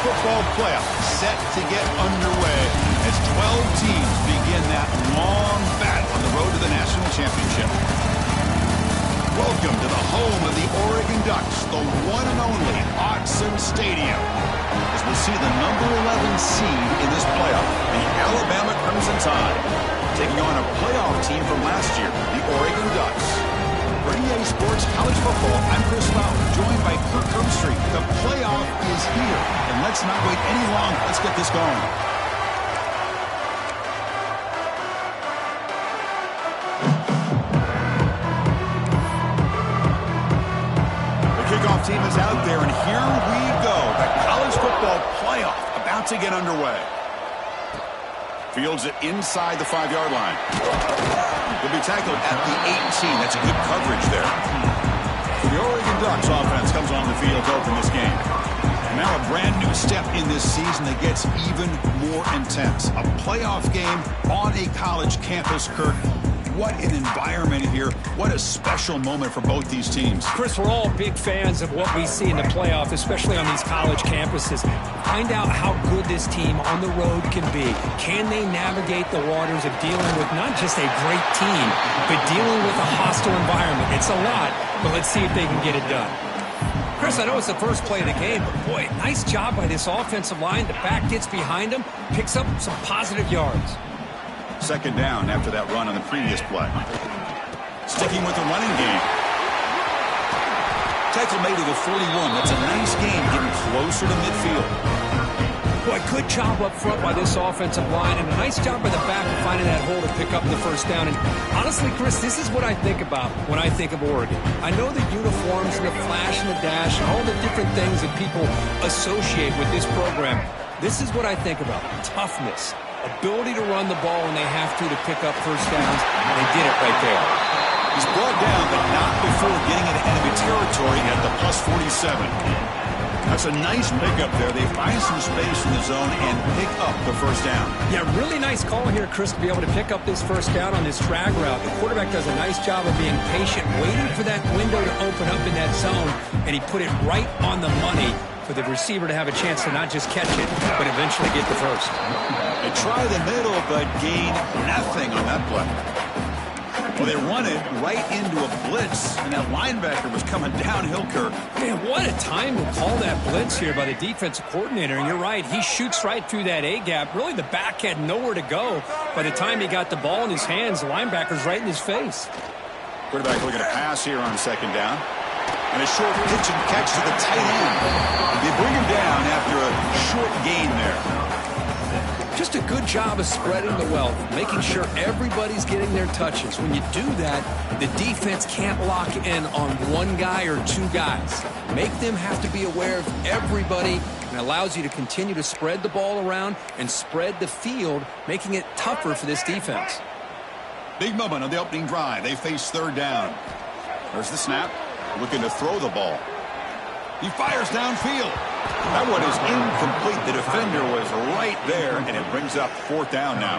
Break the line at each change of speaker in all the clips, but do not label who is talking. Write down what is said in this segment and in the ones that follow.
football playoff set to get underway as 12 teams begin that long battle on the road to the national championship. Welcome to the home of the Oregon Ducks, the one and only Autzen Stadium, as we'll see the number 11 seed in this playoff, the Alabama Crimson Tide, taking on a playoff team from last year, the Oregon Ducks. For EA Sports College Football, I'm Chris Fowler, joined by Kirk Herbstreit. The playoff is here, and let's not wait any longer. Let's get this going. The kickoff team is out there, and here we go. The college football playoff about to get underway. Fields it inside the 5-yard line. He'll be tackled at the 18. That's a good coverage there. The Oregon Ducks offense comes on the field to open this game. Now a brand new step in this season that gets even more intense. A playoff game on a college campus, Kirk. What an environment here. What a special moment for both these teams.
Chris, we're all big fans of what we see in the playoff, especially on these college campuses. Find out how good this team on the road can be. Can they navigate the waters of dealing with not just a great team, but dealing with a hostile environment? It's a lot, but let's see if they can get it done. Chris, I know it's the first play of the game, but boy, nice job by this offensive line. The back gets behind them, picks up some positive yards.
Second down after that run on the previous play. Sticking with the running game. Tackle made to the 41. That's a nice game getting closer to midfield.
Boy, good job up front by this offensive line, and a nice job by the back of finding that hole to pick up the first down. And honestly, Chris, this is what I think about when I think of Oregon. I know the uniforms and the flash and the dash and all the different things that people associate with this program. This is what I think about. Toughness. Ability to run the ball when they have to pick up first downs, and they did it right there.
He's brought down, but not before getting into enemy territory at the plus 47. That's a nice pickup there. They find some space in the zone and pick up the first down.
Yeah, really nice call here, Chris, to be able to pick up this first down on this drag route. The quarterback does a nice job of being patient, waiting for that window to open up in that zone, and he put it right on the money for the receiver to have a chance to not just catch it, but eventually get the first.
They try the middle, but gain nothing on that play. Well, they run it right into a blitz, and that linebacker was coming downhill, Kirk.
Man, what a time to call that blitz here by the defensive coordinator. And you're right, he shoots right through that A-gap. Really, the back had nowhere to go. By the time he got the ball in his hands, the linebacker's right in his face.
Quarterback looking to pass here on second down. And a short pitch and catch to the tight end. They bring him down after a short gain there.
Just a good job of spreading the wealth, making sure everybody's getting their touches. When you do that, the defense can't lock in on one guy or two guys. Make them have to be aware of everybody, and allows you to continue to spread the ball around and spread the field, making it tougher for this defense.
Big moment on the opening drive. They face third down. There's the snap. Looking to throw the ball. He fires downfield. That one is incomplete. The defender was right there, and it brings up fourth down now.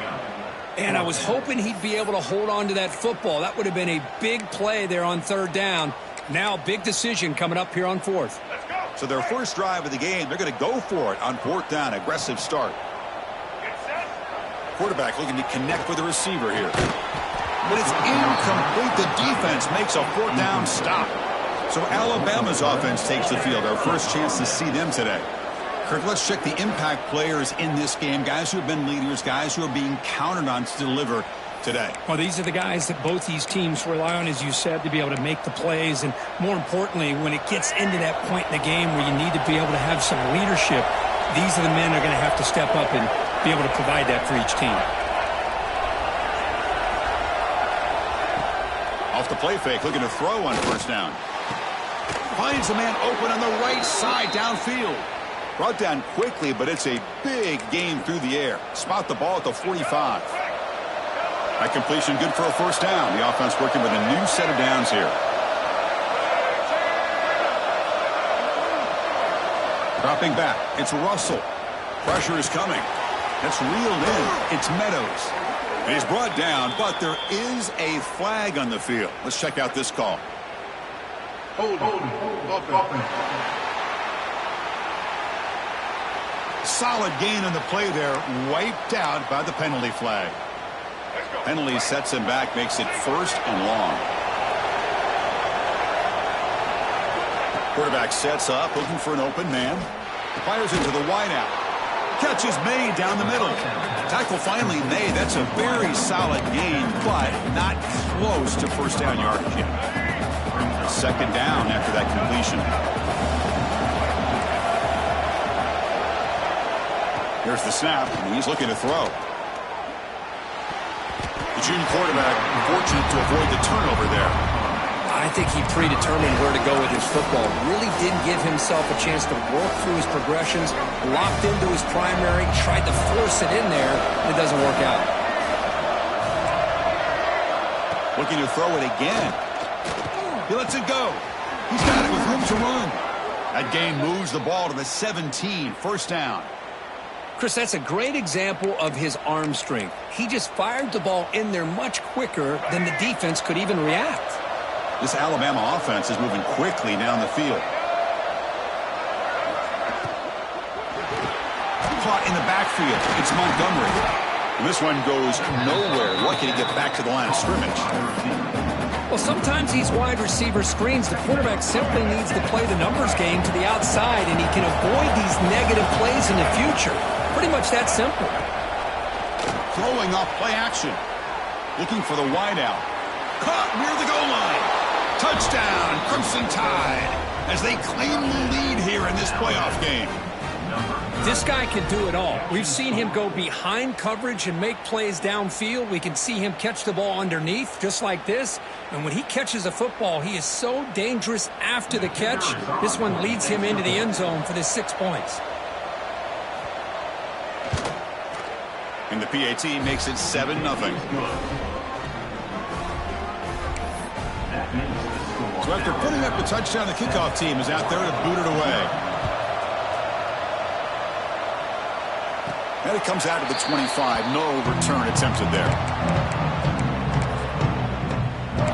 And I was hoping he'd be able to hold on to that football. That would have been a big play there on third down. Now, big decision coming up here on fourth.
So their first drive of the game, they're going to go for it on fourth down. Aggressive start. Quarterback looking to connect with the receiver here. But it's incomplete. The defense makes a fourth down stop. So Alabama's offense takes the field. Our first chance to see them today. Kirk, let's check the impact players in this game. Guys who have been leaders, guys who are being counted on to deliver today.
Well, these are the guys that both these teams rely on, as you said, to be able to make the plays. And more importantly, when it gets into that point in the game where you need to be able to have some leadership, these are the men that are going to have to step up and be able to provide that for each team.
Off the play fake, looking to throw on first down. Finds a man open on the right side downfield. Brought down quickly, but it's a big game through the air. Spot the ball at the 45. That completion good for a first down. The offense working with a new set of downs here. Dropping back. It's Russell. Pressure is coming. That's reeled in. It's Meadows. And he's brought down, but there is a flag on the field. Let's check out this call. Solid gain on the play there, wiped out by the penalty flag. Penalty sets him back, makes it 1st and long. Quarterback sets up, looking for an open man. Fires into the wideout. Catch is made down the middle. Tackle finally made. That's a very solid gain, but not close to first down yardage yet. 2nd down after that completion. Here's the snap, and he's looking to throw. The junior quarterback fortunate to avoid the turnover there.
I think he predetermined where to go with his football. Really didn't give himself a chance to work through his progressions, locked into his primary, tried to force it in there, and it doesn't work out.
Looking to throw it again. He lets it go. He's got it with room to run. That gain moves the ball to the 17, 1st down.
Chris, that's a great example of his arm strength. He just fired the ball in there much quicker than the defense could even react.
This Alabama offense is moving quickly down the field. Caught in the backfield. It's Montgomery. And this one goes nowhere. Lucky to get back to the line of scrimmage.
Well, sometimes these wide receiver screens, the quarterback simply needs to play the numbers game to the outside, and he can avoid these negative plays in the future. Pretty much that simple.
Throwing off play action. Looking for the wideout. Caught near the goal line. Touchdown, Crimson Tide, as they claim the lead here in this playoff game.
This guy can do it all. We've seen him go behind coverage and make plays downfield. We can see him catch the ball underneath, just like this. And when he catches a football, he is so dangerous after the catch. This one leads him into the end zone for the 6 points.
And the PAT makes it 7-0. So after putting up the touchdown, the kickoff team is out there to boot it away. And it comes out to the 25. No return attempted there.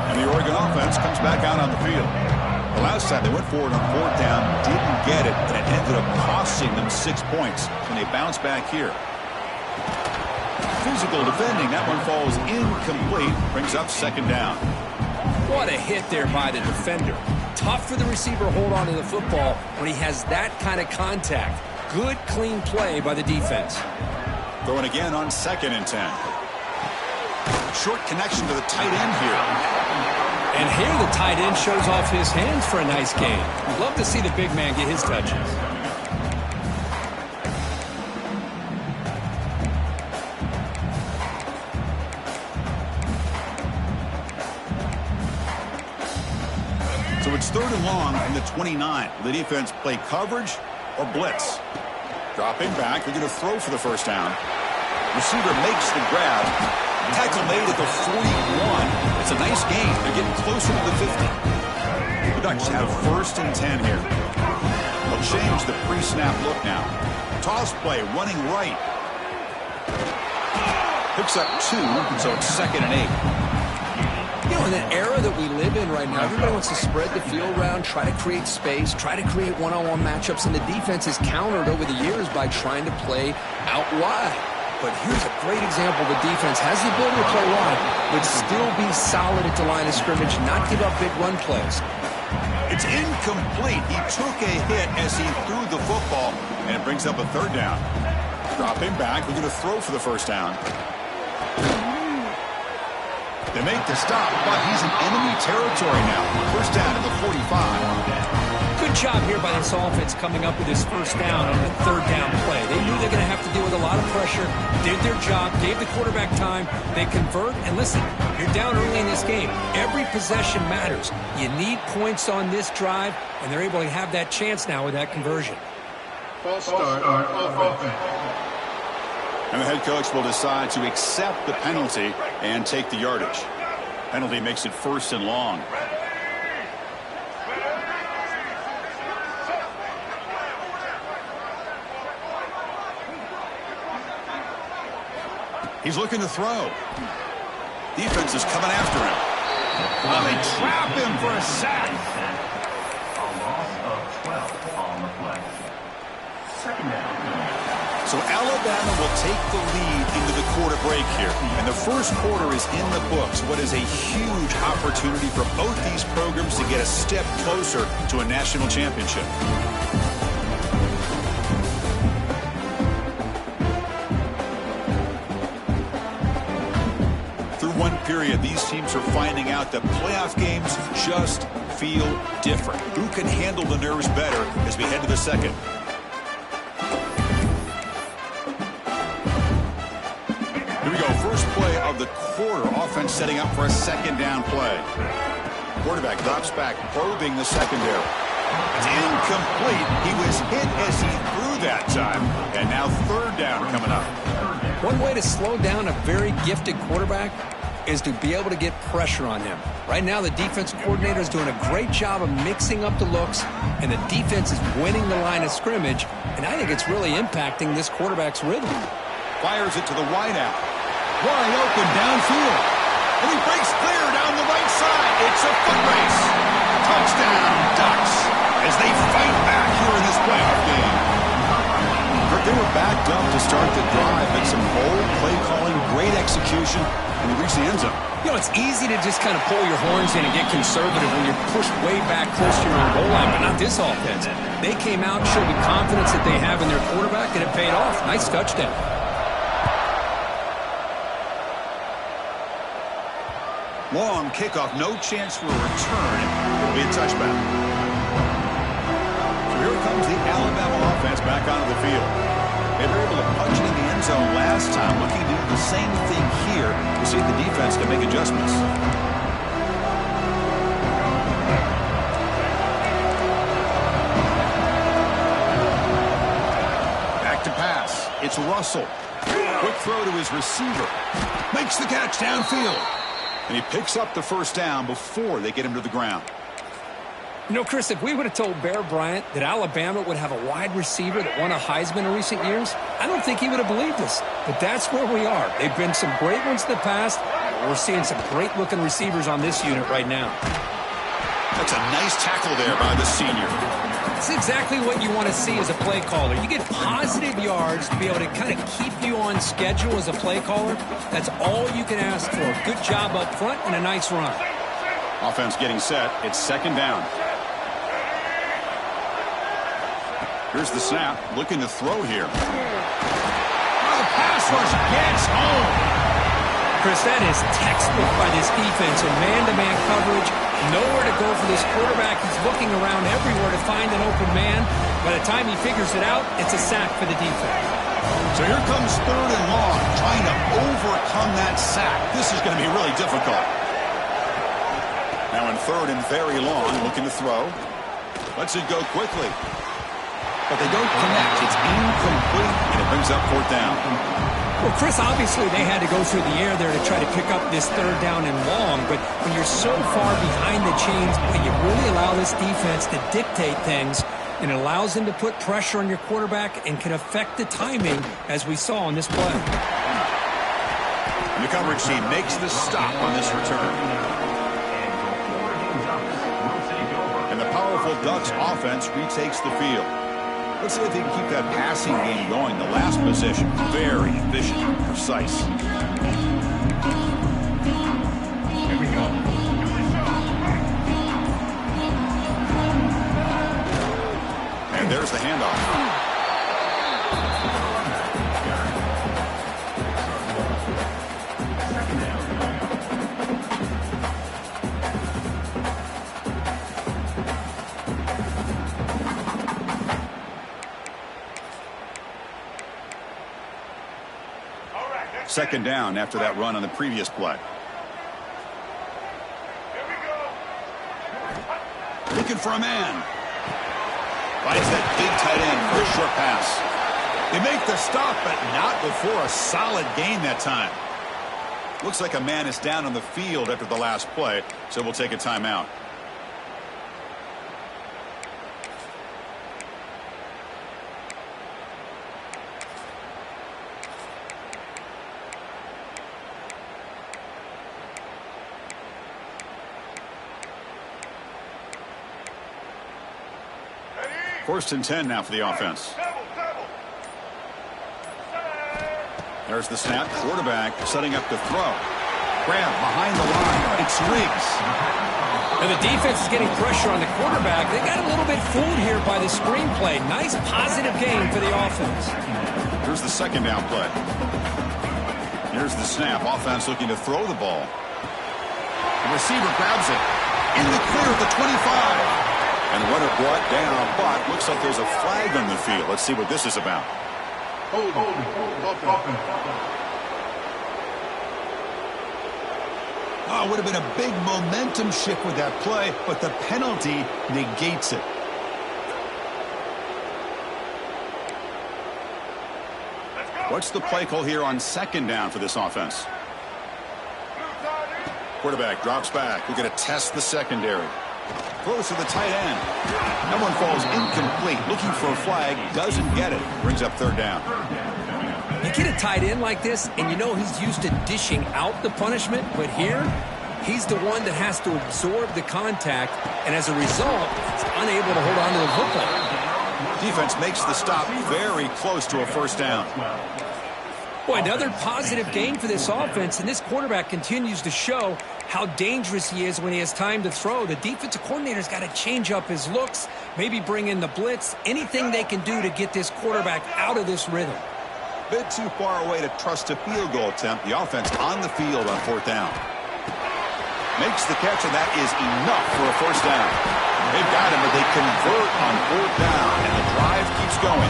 And the Oregon offense comes back out on the field. The last time they went forward on 4th down, didn't get it, and it ended up costing them 6 points. And they bounce back here. Physical defending. That one falls incomplete. Brings up 2nd down.
What a hit there by the defender. Tough for the receiver to hold on to the football when he has that kind of contact. Good, clean play by the defense.
Throwing again on 2nd and 10. Short connection to the tight end here.
And here the tight end shows off his hands for a nice gain. Love to see the big man get his touches.
So it's 3rd and long from the 29. The defense play coverage or blitz. Dropping back. They're going to throw for the 1st down. Receiver makes the grab. Tackle made at the 41. It's a nice gain. They're getting closer to the 50. The Ducks have 1st and 10 here. They'll change the pre-snap look now. Toss play running right. Picks up 2, so it's 2nd and 8.
You know, in an era that we live in right now, everybody wants to spread the field around, try to create space, try to create one-on-one matchups, and the defense is countered over the years by trying to play out wide. But here's a great example. The defense has the ability to play wide, but still be solid at the line of scrimmage, not give up big run plays.
It's incomplete. He took a hit as he threw the football, and it brings up a 3rd down. Dropping back. We're going to throw for the 1st down. They make the stop, but he's in enemy territory now. 1st down to the 45.
Good job here by this offense coming up with his 1st down on the 3rd down play. They knew they're going to have to deal with a lot of pressure, did their job, gave the quarterback time. They convert, and listen, you're down early in this game. Every possession matters. You need points on this drive, and they're able to have that chance now with that conversion.
False start offense.
And the head coach will decide to accept the penalty and take the yardage. Penalty makes it 1st and long. He's looking to throw. Defense is coming after him. Well, they trap him for a sack.
A loss of 12 on the play. 2nd down.
So Alabama will take the lead into the quarter break here. And the first quarter is in the books. What is a huge opportunity for both these programs to get a step closer to a national championship. Through one period, these teams are finding out that playoff games just feel different. Who can handle the nerves better as we head to the second? Here we go. First play of the quarter. Offense setting up for a second down play. Quarterback drops back, probing the secondary. It's incomplete. He was hit as he threw that time. And now third down coming up.
One way to slow down a very gifted quarterback is to be able to get pressure on him. Right now, the defense coordinator is doing a great job of mixing up the looks, and the defense is winning the line of scrimmage, and I think it's really impacting this quarterback's rhythm.
Fires it to the wideout. Wide open downfield. And he breaks clear down the right side. It's a foot race. Touchdown, Ducks, as they fight back here in this playoff game. They were backed up to start the drive, but some bold play calling, great execution, and they reached the end zone.
You know, it's easy to just kind of pull your horns in and get conservative when you're pushed way back close to your own goal line, but not this offense. They came out, showed the confidence that they have in their quarterback, and it paid off. Nice touchdown.
Long kickoff, no chance for a return. It'll be a touchback. So here comes the Alabama offense back onto the field. They were able to punch it in the end zone last time, looking to do the same thing here to see if the defense can make adjustments. Back to pass. It's Russell. Quick throw to his receiver. Makes the catch downfield. And he picks up the first down before they get him to the ground.
You know, Chris, if we would have told Bear Bryant that Alabama would have a wide receiver that won a Heisman in recent years, I don't think he would have believed us. But that's where we are. They've been some great ones in the past. We're seeing some great-looking receivers on this unit right now.
That's a nice tackle there by the senior.
It's exactly what you want to see as a play caller. You get positive yards to be able to kind of keep you on schedule as a play caller. That's all you can ask for. Good job up front and a nice run.
Offense getting set. It's second down. Here's the snap. Looking to throw here. Oh, the pass rush gets home.
Chris, that is textbook by this defense in man-to-man coverage. Nowhere to go for this quarterback. He's looking around everywhere to find an open man. By the time he figures it out, it's a sack for the defense.
So here comes third and long, trying to overcome that sack. This is going to be really difficult. Now in third and very long, looking to throw. Lets it go quickly. But they don't connect. It's incomplete, and it brings up fourth down.
Well, Chris, obviously they had to go through the air there to try to pick up this third down and long, but when you're so far behind the chains, you really allow this defense to dictate things, and it allows them to put pressure on your quarterback and can affect the timing, as we saw on this play.
And the coverage team makes the stop on this return. And the powerful Ducks offense retakes the field. Let's see if they can keep that passing game going. The last possession, very efficient and precise.
Here we go.
And there's the handoff. Second down after that run on the previous play. Looking for a man. Finds that big tight end for a short pass. They make the stop, but not before a solid gain that time. Looks like a man is down on the field after the last play, so we'll take a timeout. First and 10 now for the offense. There's the snap. Quarterback setting up to throw. Grab behind the line. It's Riggs.
And the defense is getting pressure on the quarterback. They got a little bit fooled here by the screenplay. Nice positive game for the offense.
Here's the second down play. Here's the snap. Offense looking to throw the ball. The receiver grabs it. In the clear at the 25. And runner brought down, but looks like there's a flag on the field. Let's see what this is about. Oh, would have been a big momentum shift with that play, but the penalty negates it. What's the play call here on second down for this offense? Quarterback drops back. We're going to test the secondary. Throws to the tight end. That one falls incomplete. Looking for a flag. Doesn't get it. Brings up third down.
You get a tight end like this, and you know he's used to dishing out the punishment, but here, he's the one that has to absorb the contact, and as a result, he's unable to hold on to the football.
Defense makes the stop very close to a first down.
Boy, another positive game for this offense, and this quarterback continues to show how dangerous he is when he has time to throw. The defensive coordinator's got to change up his looks, maybe bring in the blitz, anything they can do to get this quarterback out of this rhythm.
Bit too far away to trust a field goal attempt. The offense on the field on fourth down. Makes the catch, and that is enough for a first down. They've got him, but they convert on fourth down, and the drive keeps going.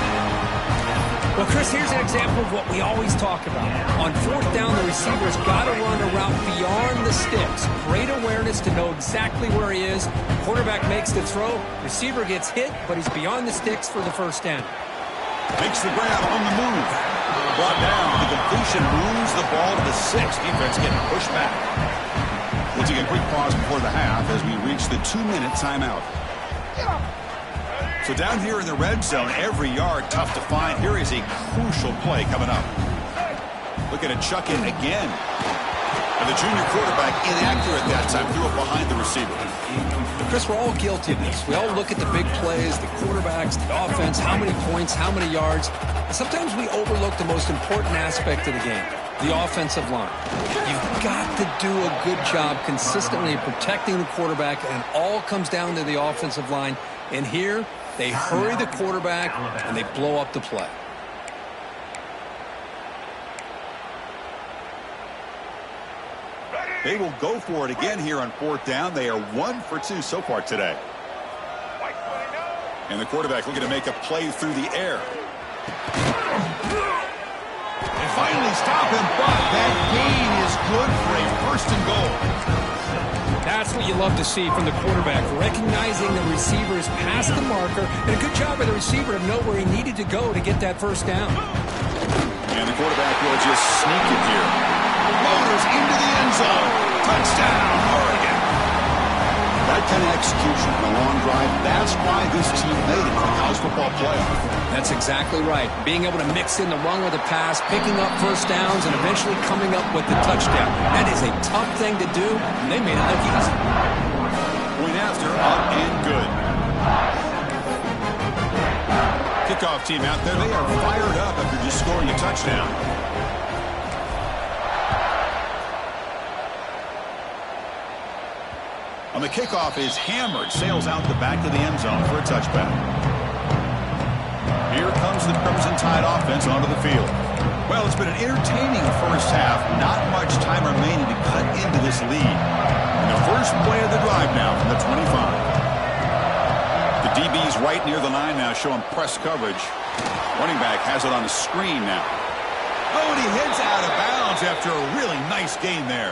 Well, Chris, here's an example of what we always talk about. On fourth down, the receiver's got to run a route beyond the sticks. Great awareness to know exactly where he is. Quarterback makes the throw. Receiver gets hit, but he's beyond the sticks for the first down.
Makes the grab on the move. Brought down. The completion moves the ball to the 6. Defense getting pushed back. We'll take a quick pause before the half as we reach the 2-minute timeout. So down here in the red zone, every yard tough to find. Here is a crucial play coming up. Looking to chuck it again. And the junior quarterback inaccurate that time. Threw it behind the receiver.
Chris, we're all guilty of this. We all look at the big plays, the quarterbacks, the offense, how many points, how many yards. And sometimes we overlook the most important aspect of the game, the offensive line. You've got to do a good job consistently protecting the quarterback, and it all comes down to the offensive line. And here, they hurry the quarterback, and they blow up the play.
They will go for it again here on fourth down. They are 1 for 2 so far today. And the quarterback looking to make a play through the air. And finally stop him, but that gain is good for a first and goal.
That's what you love to see from the quarterback, recognizing the receiver is past the marker, and a good job by the receiver to know where he needed to go to get that first down.
And the quarterback will just sneak it here. Motors into the end zone. Touchdown, Oregon. That kind of execution on a long drive, that's why this team made it to the college football playoff.
That's exactly right. Being able to mix in the run with the pass, picking up first downs, and eventually coming up with the touchdown. That is a tough thing to do, and they made it look easy.
Point after, up and good. Kickoff team out there, they are fired up after just scoring a touchdown. On the kickoff is hammered, sails out the back of the end zone for a touchback. Here comes the Crimson Tide offense onto the field. Well, it's been an entertaining first half. Not much time remaining to cut into this lead. And the first play of the drive now from the 25. The DB's right near the line now, showing press coverage. Running back has it on the screen now. Oh, and he heads out of bounds after a really nice gain there.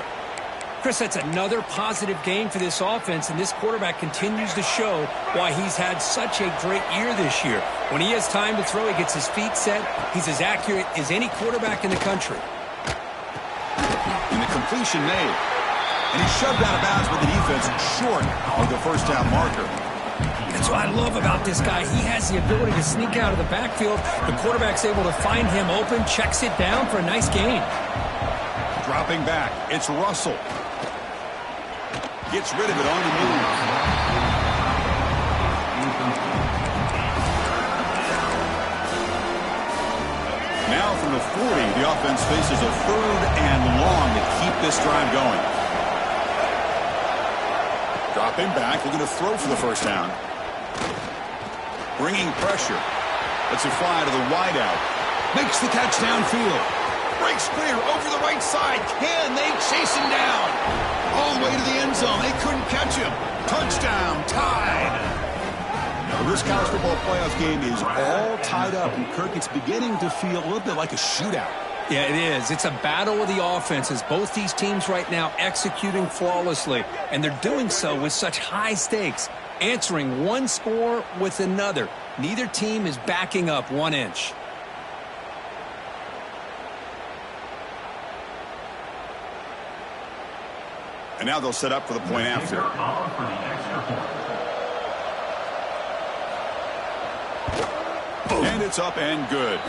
Chris, that's another positive game for this offense, and this quarterback continues to show why he's had such a great year this year. When he has time to throw, he gets his feet set. He's as accurate as any quarterback in the country.
And the completion made. And he's shoved out of bounds with the defense short of the first down marker.
That's what I love about this guy. He has the ability to sneak out of the backfield. The quarterback's able to find him open, checks it down for a nice gain.
Dropping back, it's Russell. Gets rid of it on the move. Now from the 40, the offense faces a 3rd and long to keep this drive going. Dropping back, looking to throw for the first down. Bringing pressure. Lets it fly to the wideout. Makes the catch downfield. Breaks clear over the right side. Can they chase him down? All the way to the end zone. They couldn't catch him. Touchdown. Tied. Now, this college football playoff game is all tied up. And Kirk, it's beginning to feel a little bit like a shootout.
Yeah, it is. It's a battle of the offenses. Both these teams right now executing flawlessly. And they're doing so with such high stakes. Answering one score with another. Neither team is backing up 1 inch.
And now they'll set up for the point after. And it's up and good.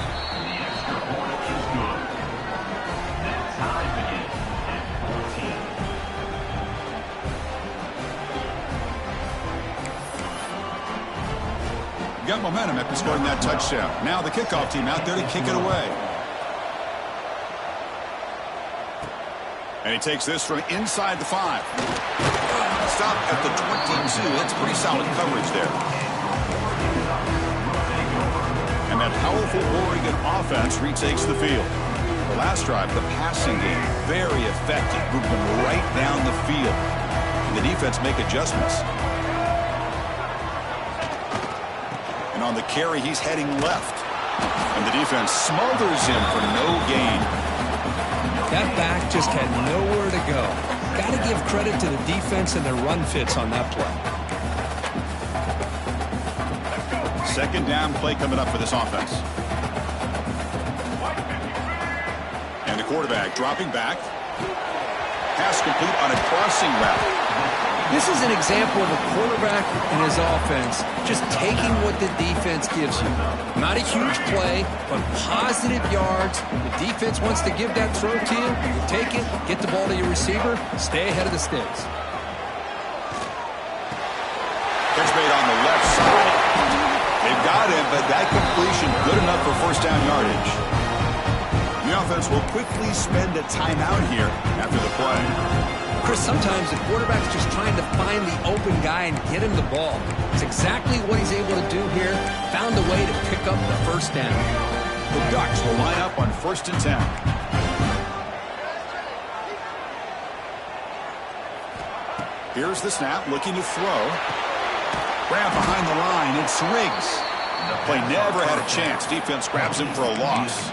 Got momentum after scoring that touchdown. Now the kickoff team out there to kick it away. And he takes this from inside the 5. Stop at the 22. That's pretty solid coverage there. And that powerful Oregon offense retakes the field. The last drive, the passing game, very effective. Moved them right down the field. And the defense make adjustments. And on the carry, he's heading left. And the defense smothers him for no gain.
That back just had nowhere to go. Got to give credit to the defense and their run fits on that play.
Second down play coming up for this offense. And the quarterback dropping back. Pass complete on a crossing route.
This is an example of a quarterback and his offense just taking what the defense gives you. Not a huge play, but positive yards. The defense wants to give that throw to you. You take it, get the ball to your receiver, stay ahead of the sticks.
Catch made on the left side. They've got him, but that completion good enough for first down yardage. The offense will quickly spend a timeout here after the play.
Chris, sometimes the quarterback's just trying to find the open guy and get him the ball. It's exactly what he's able to do here. Found a way to pick up the first down.
The Ducks will line up on 1st and 10. Here's the snap, looking to throw. Grab behind the line, it's Riggs. Play never had a chance. Defense grabs him for a loss.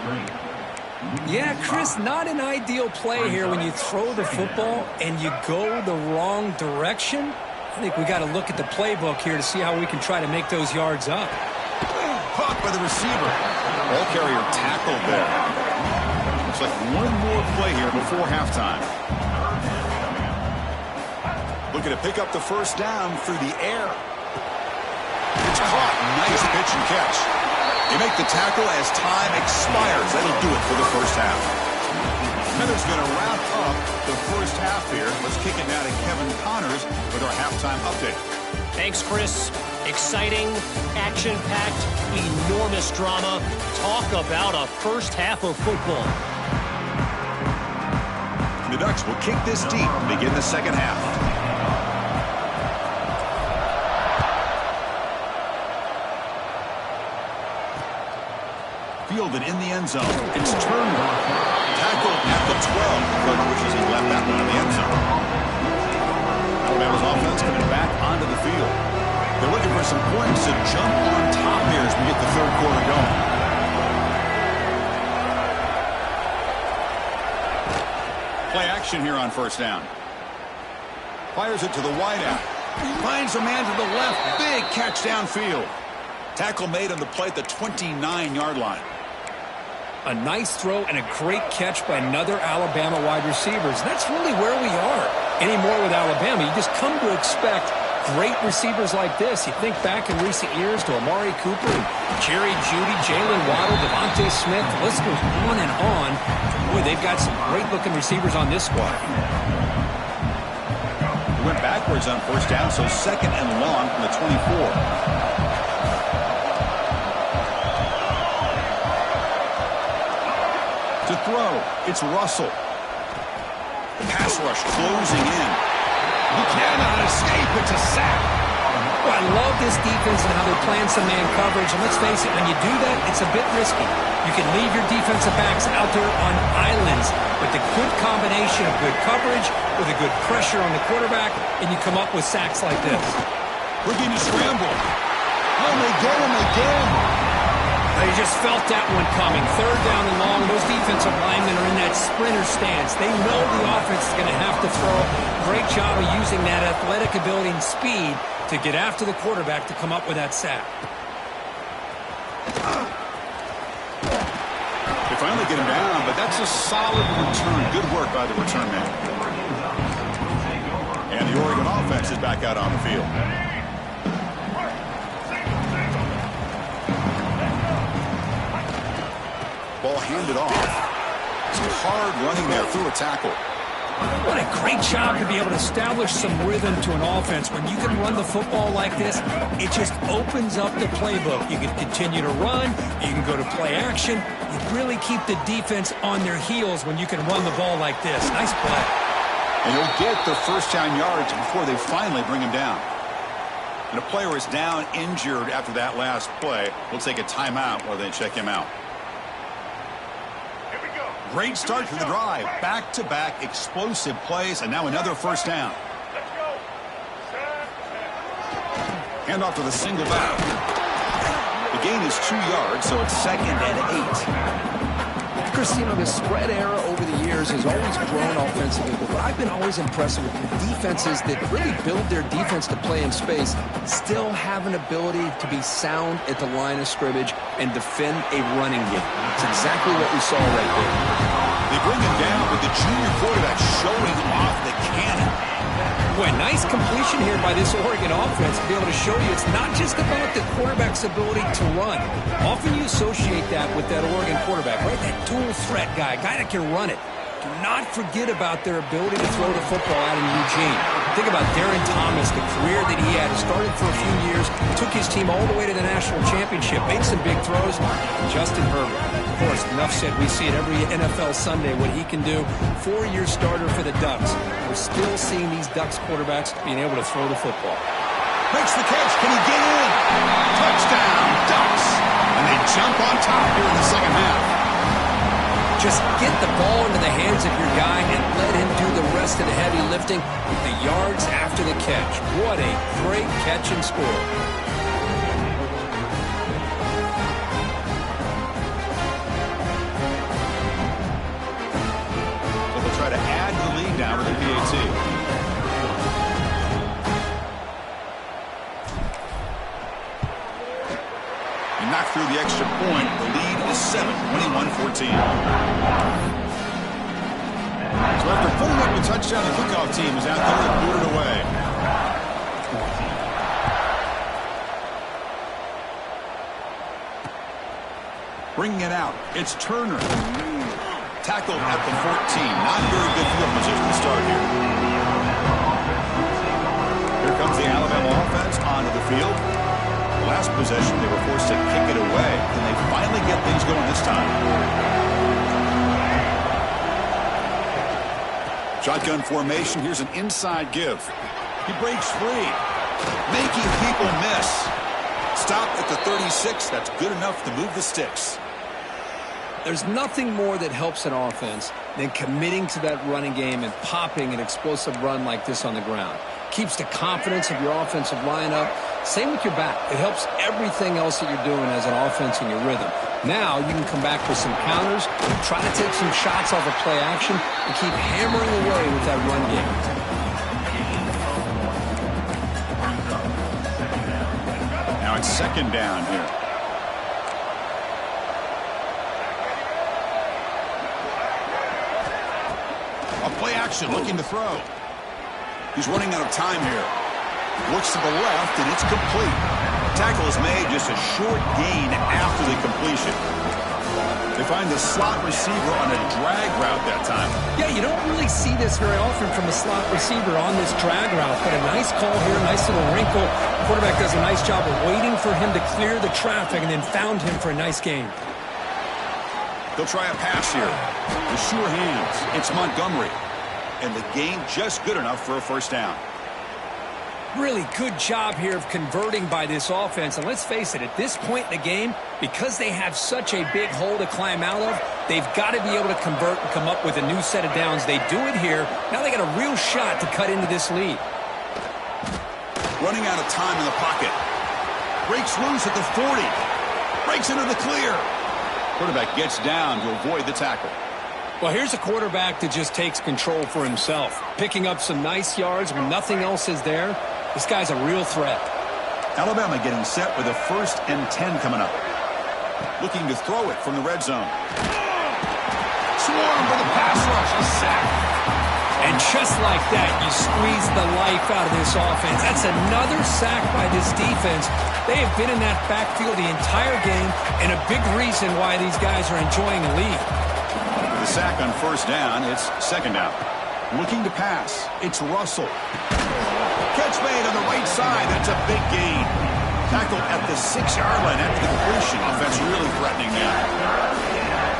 Yeah, Chris, not an ideal play here when you throw the football and you go the wrong direction. I think we got to look at the playbook here to see how we can try to make those yards up.
Caught by the receiver. Ball carrier tackled there. Looks like one more play here before halftime. Looking to pick up the first down through the air. It's caught. Nice pitch and catch. They make the tackle as time expires. That'll do it for the first half. Heather's going to wrap up the first half here. Let's kick it now to Kevin Connors with our halftime update.
Thanks, Chris. Exciting, action-packed, enormous drama. Talk about a first half of football.
The Ducks will kick this deep and begin the second half. Fielded in the end zone. It's Turner. Tackled at the 12. Coach wishes he left that one in the end zone. Alabama's offense coming back onto the field. They're looking for some points to jump on top here as we get the third quarter going. Play action here on first down. Fires it to the wideout. Finds a man to the left. Big catch downfield. Tackle made on the play at the 29-yard line.
A nice throw and a great catch by another Alabama wide receivers. That's really where we are. Anymore with Alabama, you just come to expect great receivers like this. You think back in recent years to Amari Cooper, Jerry Jeudy, Jalen Waddle, Devontae Smith. The list goes on and on. Boy, they've got some great-looking receivers on this squad.
He went backwards on first down, so second and long from the 24. To throw, it's Russell. Pass rush closing in. He cannot escape. It's a sack.
Well, I love this defense and how they're playing some man coverage. And let's face it, when you do that, it's a bit risky. You can leave your defensive backs out there on islands with the good combination of good coverage with a good pressure on the quarterback, and you come up with sacks like this.
Looking to scramble. Oh, they get him again.
They just felt that one coming. Third down and long. Those defensive linemen are in that sprinter stance. They know the offense is going to have to throw. Great job of using that athletic ability and speed to get after the quarterback to come up with that sack.
They finally get him down, but that's a solid return. Good work by the return man. And the Oregon offense is back out on the field. Ball handed off. Some hard running there through a tackle.
What a great job to be able to establish some rhythm to an offense. When you can run the football like this, it just opens up the playbook. You can continue to run. You can go to play action. You really keep the defense on their heels when you can run the ball like this. Nice play.
And you'll get the first down yards before they finally bring him down. And a player is down injured after that last play. We'll take a timeout while they check him out. Great start to the drive. Back-to-back explosive plays, and now another first down. Hand off to the single back. The gain is 2 yards, so it's 2nd and 8.
Chris, you know, the spread era over the years has always grown offensively, but what I've been always impressed with defenses that really build their defense to play in space still have an ability to be sound at the line of scrimmage and defend a running game. It's exactly what we saw right there.
They bring him down with the junior quarterback showing off the cannon.
Boy, nice completion here by this Oregon offense to be able to show you it's not just about the quarterback's ability to run. Often you associate that with that Oregon quarterback, right? That dual threat guy, a guy that can run it. Do not forget about their ability to throw the football out in Eugene. Think about Darren Thomas, the career that he had. Started for a few years, took his team all the way to the national championship, made some big throws. And Justin Herbert, of course, enough said. We see it every NFL Sunday what he can do. 4-year starter for the Ducks. We're still seeing these Ducks quarterbacks being able to throw the football.
Makes the catch. Can he get in? Touchdown, Ducks. And they jump on top here in the second half.
Just get the ball into the hands of your guy and let him do the rest of the heavy lifting with the yards after the catch. What a great catch and score.
So they'll try to add to the lead now with the PAT. He knocked through the extra point. The lead is 7, 21-14. So after putting up a touchdown, the kickoff team is out there to put it away. Bringing it out, it's Turner. Tackled at the 14. Not very good field position to start here. Here comes the Alabama offense onto the field. Last possession, they were forced to kick it away, and they finally get things going this time. Shotgun formation. Here's an inside give. He breaks free, making people miss. Stopped at the 36. That's good enough to move the sticks.
There's nothing more that helps an offense than committing to that running game and popping an explosive run like this on the ground. Keeps the confidence of your offensive lineup. Same with your back. It helps everything else that you're doing as an offense in your rhythm. Now you can come back with some counters, try to take some shots off of play action, and keep hammering away with that run game.
Now it's second down here. A play action, looking to throw. He's running out of time here. Looks to the left, and it's complete. Tackle is made, just a short gain after the completion. They find the slot receiver on a drag route that time.
Yeah, you don't really see this very often from a slot receiver on this drag route, but a nice call here, nice little wrinkle. The quarterback does a nice job of waiting for him to clear the traffic and then found him for a nice gain.
He'll try a pass here. With sure hands, it's Montgomery. And the gain just good enough for a first down.
Really good job here of converting by this offense. And let's face it, at this point in the game, because they have such a big hole to climb out of, they've got to be able to convert and come up with a new set of downs. They do it here. Now they got a real shot to cut into this lead.
Running out of time in the pocket. Breaks loose at the 40. Breaks into the clear. Quarterback gets down to avoid the tackle.
Well, here's a quarterback that just takes control for himself. Picking up some nice yards when nothing else is there. This guy's a real threat.
Alabama getting set with a 1st and 10 coming up. Looking to throw it from the red zone. Swarm for the pass rush. A sack.
And just like that, you squeeze the life out of this offense. That's another sack by this defense. They have been in that backfield the entire game, and a big reason why these guys are enjoying a lead.
The sack on 1st down, it's 2nd down. Looking to pass, it's Russell. Catch made on the right side, that's a big gain. Tackled at the 6-yard line after the completion. Offense really threatening now.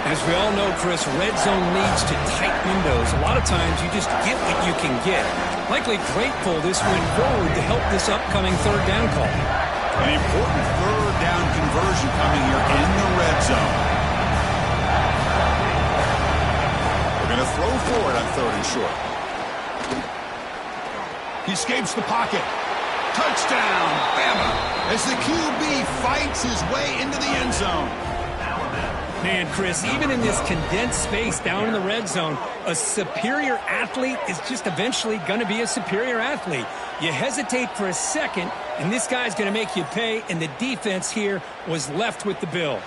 As we all know, Chris, red zone leads to tight windows. A lot of times you just get what you can get. Likely grateful this went forward to help this upcoming 3rd down call.
An important 3rd down conversion coming here in the red zone. We're going to throw forward on 3rd and short. He escapes the pocket. Touchdown, Bama, as the QB fights his way into the end zone.
Man, Chris, even in this condensed space down in the red zone, a superior athlete is just eventually going to be a superior athlete. You hesitate for a second, and this guy's going to make you pay, and the defense here was left with the bill.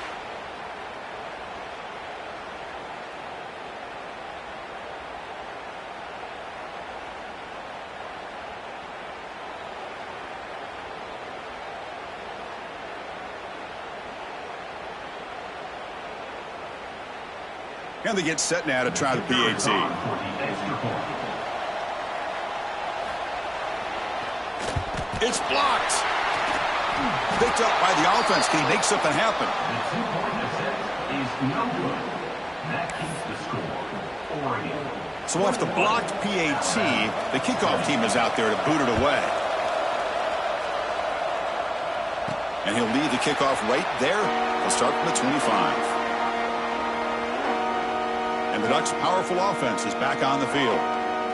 And they get set now to try the PAT. It's blocked. Picked up by the offense. Can he make something happen? So off the blocked PAT, the kickoff team is out there to boot it away. And he'll lead the kickoff right there. He'll start from the 25. And the Ducks' powerful offense is back on the field.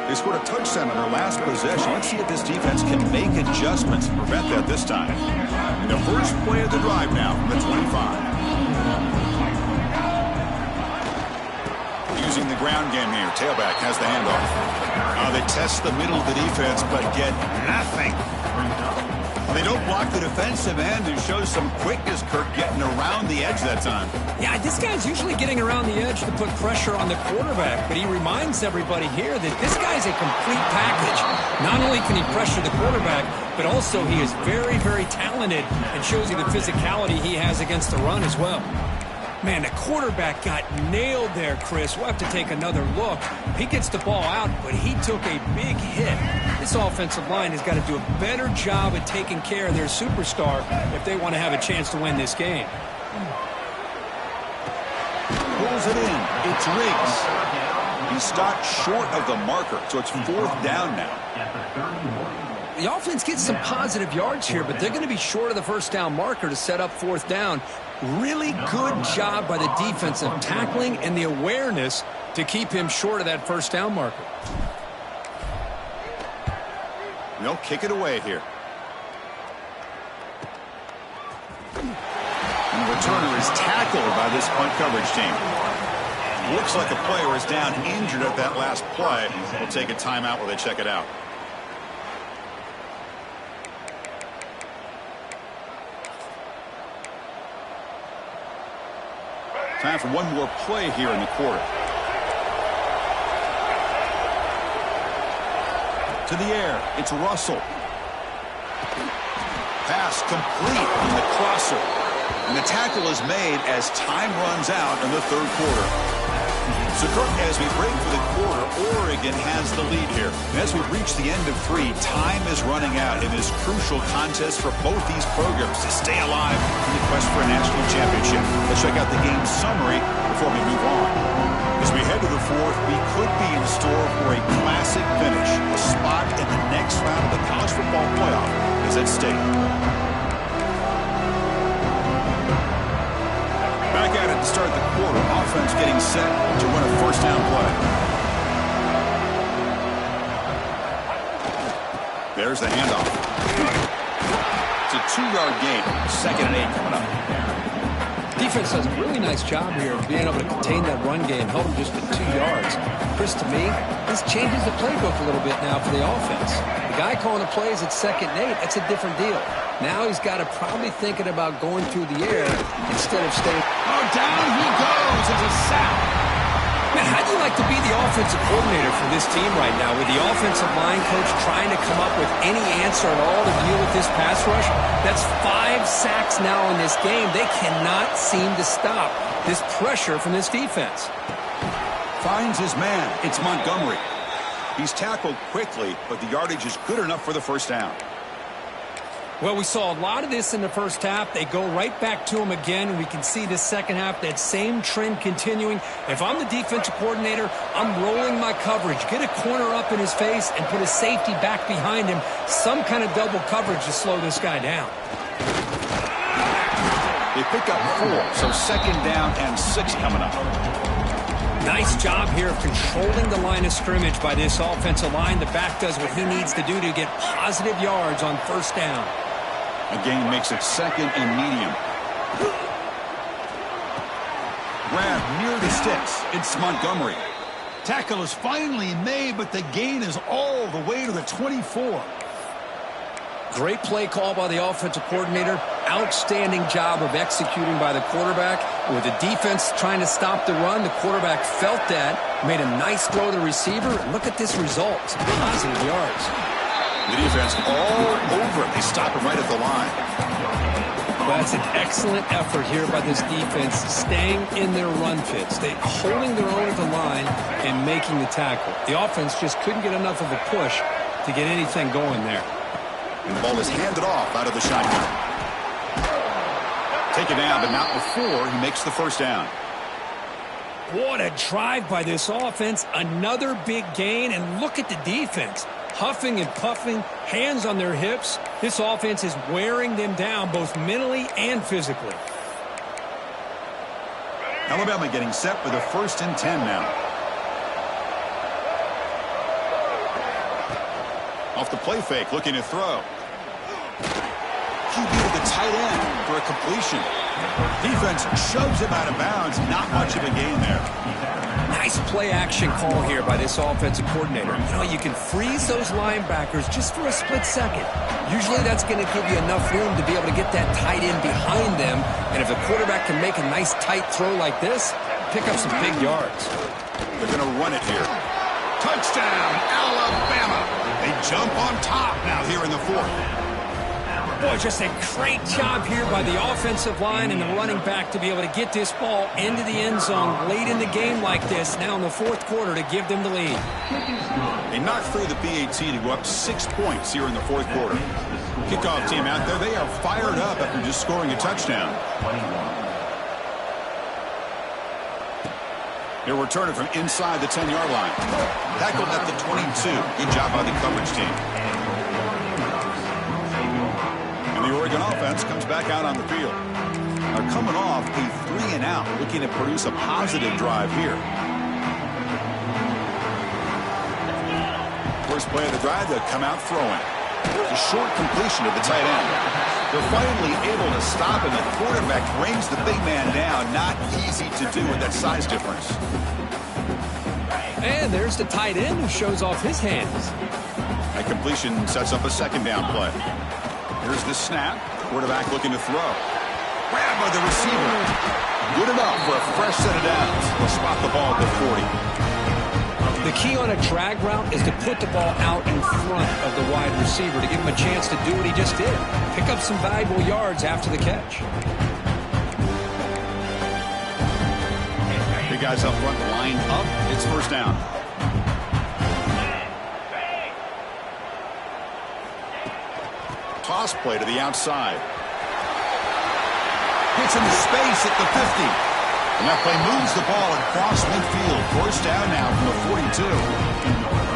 They scored a touchdown on their last possession. Let's see if this defense can make adjustments to prevent that this time. And the first play of the drive now from the 25. Using the ground game here. Tailback has the handoff. They test the middle of the defense, but get nothing. They don't block the defensive end, who shows some quickness, Kirk, getting around the edge that time.
Yeah, this guy's usually getting around the edge to put pressure on the quarterback, but he reminds everybody here that this guy's a complete package. Not only can he pressure the quarterback, but also he is very, very talented and shows you the physicality he has against the run as well. Man, the quarterback got nailed there, Chris. We'll have to take another look. He gets the ball out, but he took a big hit. This offensive line has got to do a better job at taking care of their superstar if they want to have a chance to win this game.
Pulls it in. It's Riggs. He stopped short of the marker, so it's 4th down now.
The offense gets some positive yards here, but they're going to be short of the 1st down marker to set up 4th down. Really good job by the defense of tackling and the awareness to keep him short of that 1st down marker.
They'll kick it away here. And the returner is tackled by this punt coverage team. Looks like a player is down injured at that last play. We'll take a timeout while they check it out. Time for one more play here in the quarter. To the air, it's Russell. Pass complete on the crosser. And the tackle is made as time runs out in the 3rd quarter. So, Kirk, as we break for the quarter, Oregon has the lead here. And as we reach the end of 3, time is running out in this crucial contest for both these programs to stay alive in the quest for a national championship. Let's check out the game summary before before we move on. As we head to the fourth, we could be in store for a classic finish. A spot in the next round of the college football playoff is at stake. Back at it to start the quarter. Offense getting set to win a first down play. There's the handoff. It's a 2-yard gain. 2nd and 8 coming up.
Defense does a really nice job here of being able to contain that run game, held them just to 2 yards. Chris, to me, this changes the playbook a little bit now for the offense. The guy calling the plays at 2nd and 8, that's a different deal. Now he's got to probably thinking about going through the air instead of staying.
Oh, down he goes. It's a sack.
Man, how do you like to be the offensive coordinator for this team right now with the offensive line coach trying to come up with any answer at all to deal with this pass rush? That's 5 sacks now in this game. They cannot seem to stop this pressure from this defense.
Finds his man. It's Montgomery. He's tackled quickly, but the yardage is good enough for the first down.
Well, we saw a lot of this in the first half. They go right back to him again, and we can see this second half, that same trend continuing. If I'm the defensive coordinator, I'm rolling my coverage. Get a corner up in his face and put a safety back behind him. Some kind of double coverage to slow this guy down.
They pick up 4, so 2nd down and 6 coming up.
Nice job here of controlling the line of scrimmage by this offensive line. The back does what he needs to do to get positive yards on first down.
Again, makes it 2nd and medium. Grab near the sticks. It's Montgomery. Tackle is finally made, but the gain is all the way to the 24.
Great play call by the offensive coordinator. Outstanding job of executing by the quarterback. With the defense trying to stop the run, the quarterback felt that, made a nice throw to the receiver, and look at this result. Some positive yards.
The defense all over it. They stop him right at the line.
Well, that's an excellent effort here by this defense, staying in their run fits. They holding their own at the line and making the tackle. The offense just couldn't get enough of a push to get anything going there.
And the ball is handed off out of the shotgun. Taken down, but not before he makes the first down.
What a drive by this offense. Another big gain, and look at the defense. Huffing and puffing, hands on their hips. This offense is wearing them down both mentally and physically.
Alabama getting set for the 1st and 10 now. Off the play fake, looking to throw. QB to the tight end for a completion. Defense shoves him out of bounds. Not much of a gain there.
Nice play action call here by this offensive coordinator. You know, you can freeze those linebackers just for a split second. Usually that's going to give you enough room to be able to get that tight end behind them. And if the quarterback can make a nice tight throw like this, pick up some big yards.
They're going to run it here. Touchdown, Alabama. They jump on top now here in the 4th.
Boy, just a great job here by the offensive line and the running back to be able to get this ball into the end zone late in the game like this, now in the 4th quarter, to give them the lead.
They knocked through the PAT to go up 6 points here in the 4th quarter. Kickoff team out there, they are fired up after just scoring a touchdown. They're returning from inside the 10-yard line. Tackled at the 22. Good job by the coverage team. The Oregon offense comes back out on the field. They're coming off a 3-and-out, looking to produce a positive drive here. First play of the drive, they'll come out throwing. A short completion to the tight end. They're finally able to stop, and the quarterback brings the big man down. Not easy to do with that size difference.
And there's the tight end who shows off his hands.
That completion sets up a 2nd down play. Here's the snap. Quarterback looking to throw. Grab by the receiver. Good enough for a fresh set of downs. They'll spot the ball at the 40.
The key on a drag route is to put the ball out in front of the wide receiver to give him a chance to do what he just did. Pick up some valuable yards after the catch.
Big guys up front, line up. It's first down. Toss play to the outside. Hits in the space at the 50. And that play moves the ball across midfield. First down now from the 42.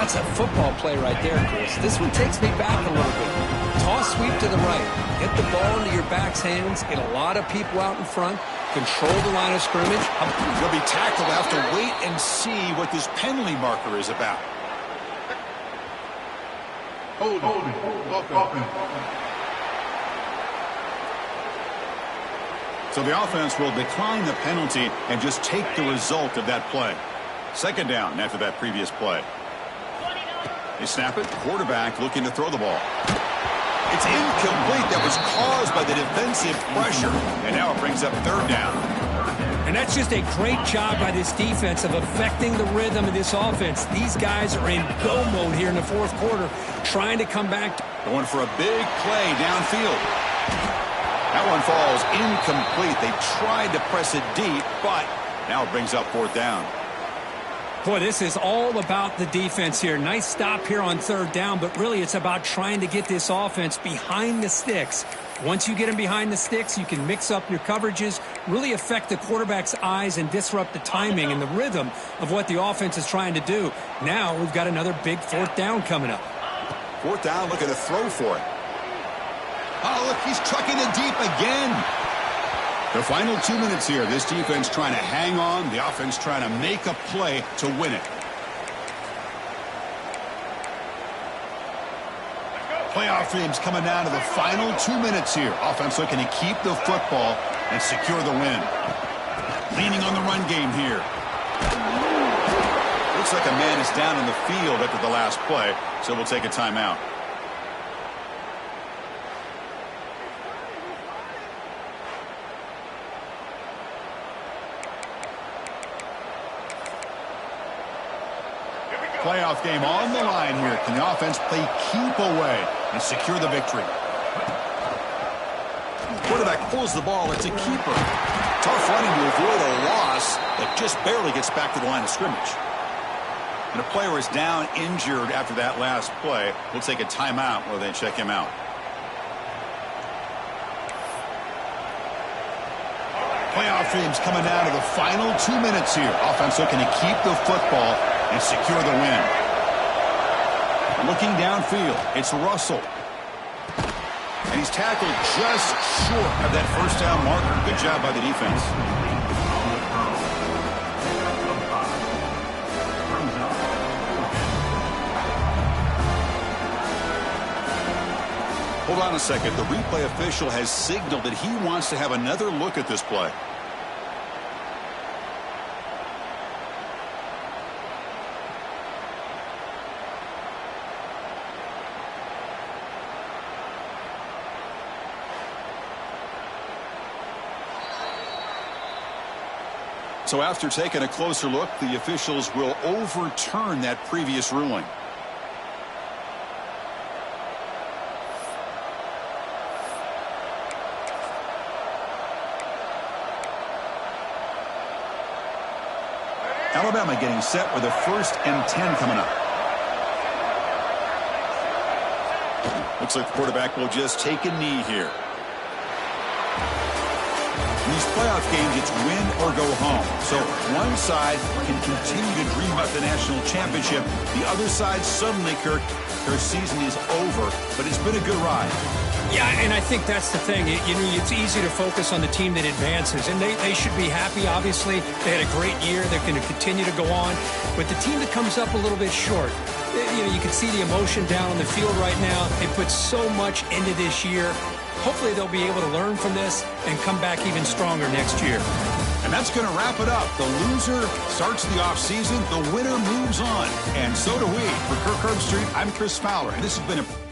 That's a football play right there, Chris. This one takes me back a little bit. Toss sweep to the right. Get the ball into your back's hands. Get a lot of people out in front. Control the line of scrimmage.
He'll be tackled. Have to wait and see what this penalty marker is about.
Hold it.
So the offense will decline the penalty and just take the result of that play. Second down after that previous play. They snap it. Quarterback looking to throw the ball. It's incomplete. That was caused by the defensive pressure. And now it brings up third down.
And that's just a great job by this defense of affecting the rhythm of this offense. These guys are in go mode here in the fourth quarter, trying to come back.
Going for a big play downfield. That one falls incomplete. They tried to press it deep, but now it brings up fourth down.
Boy, this is all about the defense here. Nice stop here on third down, but really it's about trying to get this offense behind the sticks. Once you get them behind the sticks, you can mix up your coverages, really affect the quarterback's eyes and disrupt the timing and the rhythm of what the offense is trying to do. Now we've got another big fourth down coming up.
Fourth down, looking to throw for it. Oh, look, he's trucking it deep again. The final 2 minutes here. This defense trying to hang on. The offense trying to make a play to win it. Playoff dreams coming down to the final 2 minutes here. Offense looking to keep the football and secure the win. Leaning on the run game here. Looks like a man is down on the field after the last play, so we'll take a timeout. Playoff game on the line here. Can the offense play keep away and secure the victory? Quarterback pulls the ball. It's a keeper. Tough running to avoid a loss that just barely gets back to the line of scrimmage. And a player is down injured after that last play. We'll take a timeout while they check him out. Playoff dreams coming down to the final 2 minutes here. Offense looking to keep the football and secure the win. Looking downfield, it's Russell. And he's tackled just short of that first down marker. Good job by the defense. Hold on a second. The replay official has signaled that he wants to have another look at this play. So after taking a closer look, the officials will overturn that previous ruling. Alabama getting set with a 1st and 10 coming up. Looks like the quarterback will just take a knee here. In these playoff games, it's win or go home. So one side can continue to dream about the national championship. The other side suddenly, Kirk, their season is over. But it's been a good ride.
Yeah, and I think that's the thing. It's easy to focus on the team that advances, and they should be happy, obviously. They had a great year. They're going to continue to go on. But the team that comes up a little bit short, you can see the emotion down on the field right now. They put so much into this year. Hopefully they'll be able to learn from this and come back even stronger next year.
And that's going to wrap it up. The loser starts the offseason. The winner moves on. And so do we. For Kirk Herbstreit, I'm Chris Fowler. And this has been a